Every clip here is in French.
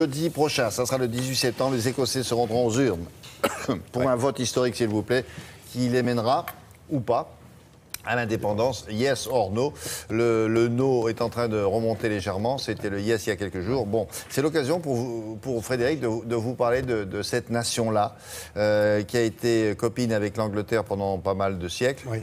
Jeudi prochain, ça sera le 18 septembre, les Écossais se rendront aux urnes pour un vote historique, s'il vous plaît, qui les mènera, ou pas, à l'indépendance, yes or no. Le no est en train de remonter légèrement, c'était le yes il y a quelques jours. Bon, c'est l'occasion pour Frédéric de vous parler de cette nation-là, qui a été copine avec l'Angleterre pendant pas mal de siècles. Oui.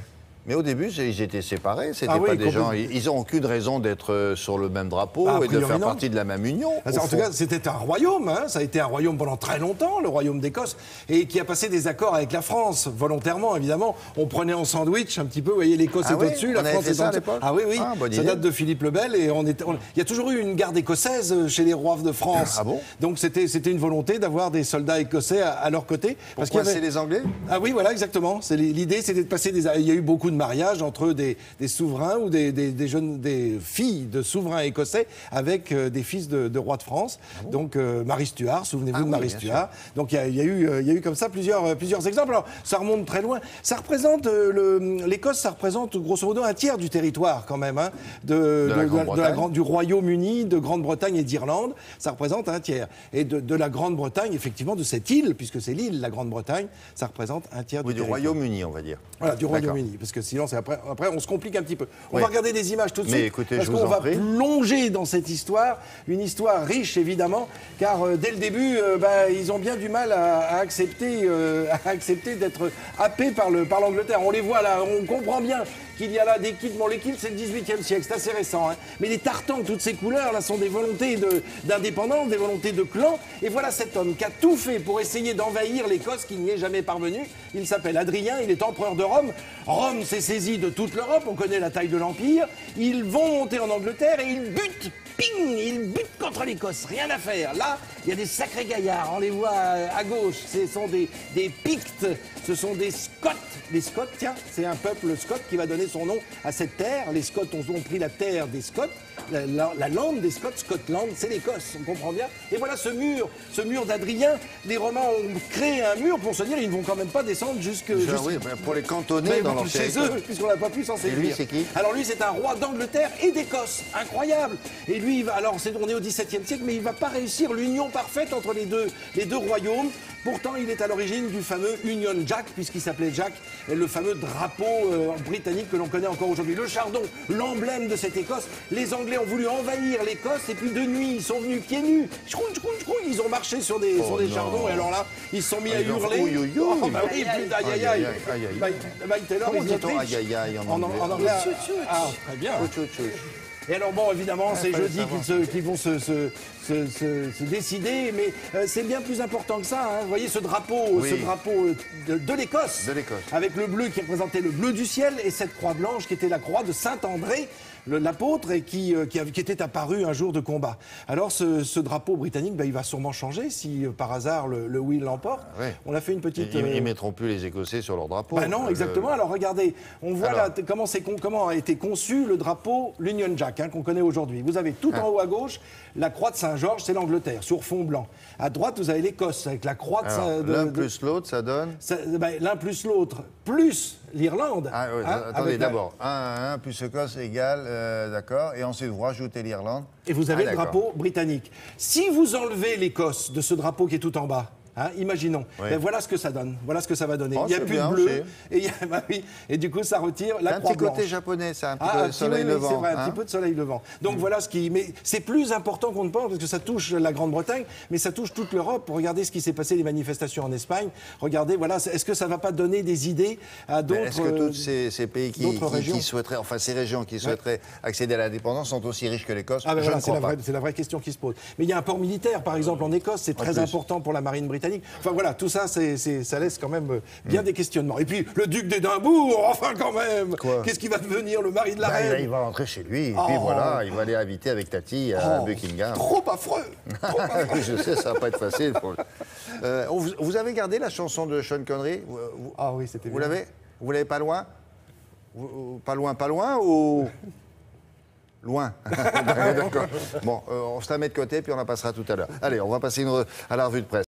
Mais au début, ils étaient séparés, c'était pas des gens... Ils n'ont aucune raison d'être sur le même drapeau et de faire partie de la même union. En tout cas, c'était un royaume, hein. Ça a été un royaume pendant très longtemps, le royaume d'Écosse, et qui a passé des accords avec la France, volontairement, évidemment. On prenait en sandwich un petit peu, vous voyez, l'Écosse est au-dessus, la France est en dessous. Ah oui, oui, ça date de Philippe le Bel, et il y a toujours eu une garde écossaise chez les rois de France. Ah bon? Donc c'était une volonté d'avoir des soldats écossais à leur côté. Pourquoi c'est les Anglais? Ah oui, voilà, exactement. L'idée, c'était de passer des... Il y a eu beaucoup de mariages entre des souverains ou des filles de souverains écossais avec des fils de rois de France. Ah bon? Donc Marie Stuart, souvenez-vous de Marie Stuart. Donc il y a eu comme ça plusieurs exemples. Alors ça remonte très loin. Ça représente l'Écosse, ça représente grosso modo un tiers du territoire quand même, hein, du Royaume-Uni, de Grande-Bretagne et d'Irlande. Ça représente un tiers. Et de la Grande-Bretagne, effectivement, de cette île, puisque c'est l'île, la Grande-Bretagne, ça représente un tiers du territoire. Du Royaume-Uni, on va dire. Voilà, du Royaume-Uni, parce que sinon, après, on se complique un petit peu. On va regarder des images tout de suite. Mais écoutez, parce qu'on va plonger dans cette histoire, une histoire riche, évidemment, car dès le début, ils ont bien du mal à accepter d'être happés par l'Angleterre. On les voit là, on comprend bien qu'il y a là des kits. Bon, les kits, c'est le 18e siècle, c'est assez récent. Hein. Mais les tartans, toutes ces couleurs, là, sont des volontés d'indépendance, des volontés de clan. Et voilà cet homme qui a tout fait pour essayer d'envahir l'Écosse, qui n'y est jamais parvenu. Il s'appelle Adrien, il est empereur de Rome. Rome s'est saisi de toute l'Europe, on connaît la taille de l'Empire. Ils vont monter en Angleterre et ils butent, ping, ils butent contre l'Écosse. Rien à faire. Là, il y a des sacrés gaillards, on les voit à gauche. Ce sont des Pictes, ce sont des Scots. Les Scots, tiens, c'est un peuple Scot qui va donner son nom à cette terre. Les Scots ont pris la terre des Scots. La lande des Scots, Scotland, c'est l'Écosse, on comprend bien. Et voilà ce mur d'Adrien. Les Romains ont créé un mur pour se dire ils ne vont quand même pas descendre jusque oui, pour les cantonner dans leur chez eux, puisqu'on n'a pas pu s'en séduire. Et lui, c'est qui? Alors lui, c'est un roi d'Angleterre et d'Écosse, incroyable. Et lui, on est au XVIIe siècle, mais il ne va pas réussir l'union parfaite entre les deux royaumes. Pourtant, il est à l'origine du fameux Union Jack, puisqu'il s'appelait Jack, le fameux drapeau britannique que l'on connaît encore aujourd'hui. Le chardon, l'emblème de cette Écosse. Les Anglais ont voulu envahir l'Écosse et puis de nuit, ils sont venus pieds nus. Ils ont marché sur des chardons et alors là, ils se sont mis à hurler. Aïe, aïe, aïe. Mike Taylor, en anglais. Ah, très bien. Et alors bon, évidemment, c'est jeudi qu'ils vont se décider, mais c'est bien plus important que ça. Hein. Vous voyez ce drapeau de l'Écosse, avec le bleu qui représentait le bleu du ciel et cette croix blanche qui était la croix de Saint-André, l'apôtre, et qui était apparu un jour de combat. Alors ce drapeau britannique, il va sûrement changer si par hasard le oui l'emporte. Ah ouais. On a fait une petite... Ils mettront plus les Écossais sur leur drapeau. Non, exactement. Alors regardez, on voit là comment a été conçu le drapeau, l'Union Jack, hein, qu'on connaît aujourd'hui. Vous avez tout en haut à gauche la croix de Saint-Georges, c'est l'Angleterre, sur fond blanc. À droite, vous avez l'Écosse, avec la croix de... L'un plus l'autre, ça donne... L'un plus l'autre, plus l'Irlande. Ah oui, hein, attendez, d'abord, 1 plus Écosse égale, d'accord, et ensuite vous rajoutez l'Irlande. Et vous avez le drapeau britannique. Si vous enlevez l'Écosse de ce drapeau qui est tout en bas, hein, imaginons. Oui. Voilà ce que ça donne. Voilà ce que ça va donner. Il n'y a plus de bleu. Et du coup, ça retire la croix blanche. Un petit côté japonais, ça, un petit peu de soleil levant. C'est vrai, un petit peu de soleil levant. Donc voilà ce qui... Mais c'est plus important qu'on ne pense, parce que ça touche la Grande-Bretagne, mais ça touche toute l'Europe. Regardez ce qui s'est passé, les manifestations en Espagne. Regardez, voilà, est-ce que ça ne va pas donner des idées à d'autres... Est-ce que tous ces pays qui souhaiteraient, enfin ces régions qui souhaiteraient accéder à l'indépendance sont aussi riches que l'Écosse? Je ne crois pas. C'est la vraie question qui se pose. Mais il y a un port militaire, par exemple, en Écosse. C'est très important pour la marine britannique. Enfin voilà, tout ça, ça laisse quand même bien des questionnements. Et puis le duc d'Édimbourg, enfin quand même, qu'est-ce qui va devenir le mari de la reine? Il va rentrer chez lui, et puis voilà, il va aller habiter avec Tati à Buckingham. Trop affreux. Je sais, ça va pas être facile. Vous avez gardé la chanson de Sean Connery? Ah oui, c'était bien. Vous l'avez pas loin? Pas loin ou... Loin. D'accord. Bon, on se la met de côté, puis on la passera tout à l'heure. Allez, on va passer à la revue de presse.